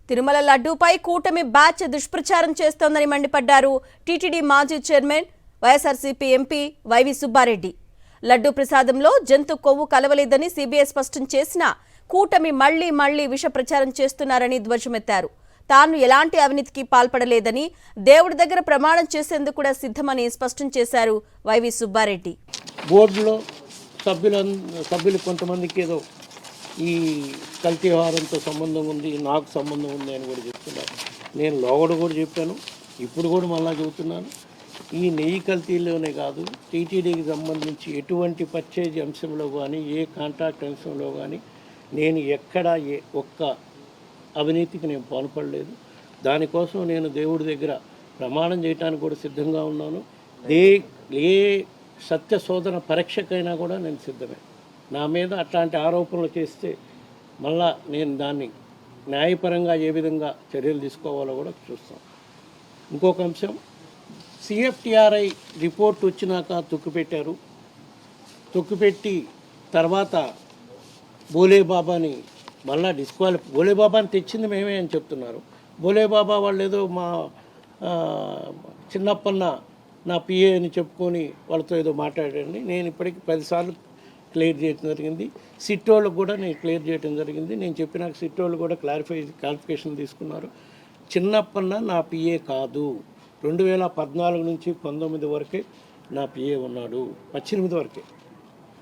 తిరుమల లడ్డూపై కూటమి బ్యాచ్ దుష్ప్రచారం చేస్తోందని మండిపడ్డారు టీటీడీ మాజీ chairman YSRCP MP YV Subba Reddy. Laddu ప్రసాదంలో జంతు కొవ్వు కలవలేదని సీబీఐ స్పష్టం చేసినా కూటమి మళ్లీ విష ప్రచారం చేస్తున్నారని ధ్వజమెత్తారు. తాను ఎలాంటి అవినీతికి పాల్పడలేదని, దేవుడి దగ్గర ప్రమాణం చేసేందుకు కూడా సిద్ధమని స్పష్టం చేశారు వైవి సుబ్బారెడ్డి. బోర్డులో సభ్యులు కొంతమందికి ఏదో ఈ కల్తీ వ్యవహారంతో సంబంధం ఉంది, నాకు సంబంధం ఉంది అని కూడా చెప్తున్నారు. నేను లోగడ కూడా చెప్పాను, ఇప్పుడు కూడా మళ్ళా చెబుతున్నాను. ఈ నెయ్యి కల్తీలోనే కాదు, టీటీడీకి సంబంధించి ఎటువంటి పర్చేజ్ అంశంలో కానీ, ఏ కాంట్రాక్ట్ అంశంలో కానీ నేను ఎక్కడా ఒక్క అవినీతికి నేను పాల్పడలేదు. దానికోసం నేను దేవుడి దగ్గర ప్రమాణం చేయడానికి కూడా సిద్ధంగా ఉన్నాను. ఏ సత్య శోధన పరీక్షకైనా కూడా నేను సిద్ధమే. నా మీద అట్లాంటి ఆరోపణలు చేస్తే మళ్ళా నేను దాన్ని న్యాయపరంగా ఏ విధంగా చర్యలు తీసుకోవాలో కూడా చూస్తాం. ఇంకొక అంశం, సిఎఫ్టిఆర్ఐ రిపోర్ట్ వచ్చినాక తొక్కిపెట్టారు. తొక్కిపెట్టి తర్వాత బోలేబాబాని మళ్ళా బోలేబాబాని తెచ్చింది మేమే అని చెప్తున్నారు. బోలేబాబా వాళ్ళు ఏదో మా చిన్నప్పన్న నా పిఏ అని చెప్పుకొని వాళ్ళతో ఏదో మాట్లాడండి. నేను ఇప్పటికీ 10 సార్లు క్లియర్ చేయడం జరిగింది. సిట్ వాళ్ళకు కూడా నేను క్లియర్ చేయడం జరిగింది. నేను చెప్పినాక సిట్ వాళ్ళు కూడా క్లారిఫికేషన్ తీసుకున్నారు. చిన్నప్పన్న నా పిఏ కాదు. 2014 నుంచి 19 వరకే నా పిఏ ఉన్నాడు. 18 వరకే.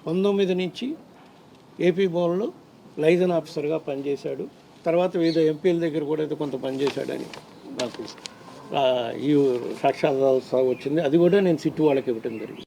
19 నుంచి ఏపీ భవన్లో లైజన్ ఆఫీసర్గా పనిచేశాడు. తర్వాత వివిధ ఎంపీల దగ్గర కూడా ఏదో కొంత పనిచేశాడని నాకు ఈ సాక్ష్యాధారాలు వచ్చింది. అది కూడా నేను సిట్టు వాళ్ళకి ఇవ్వటం జరిగింది.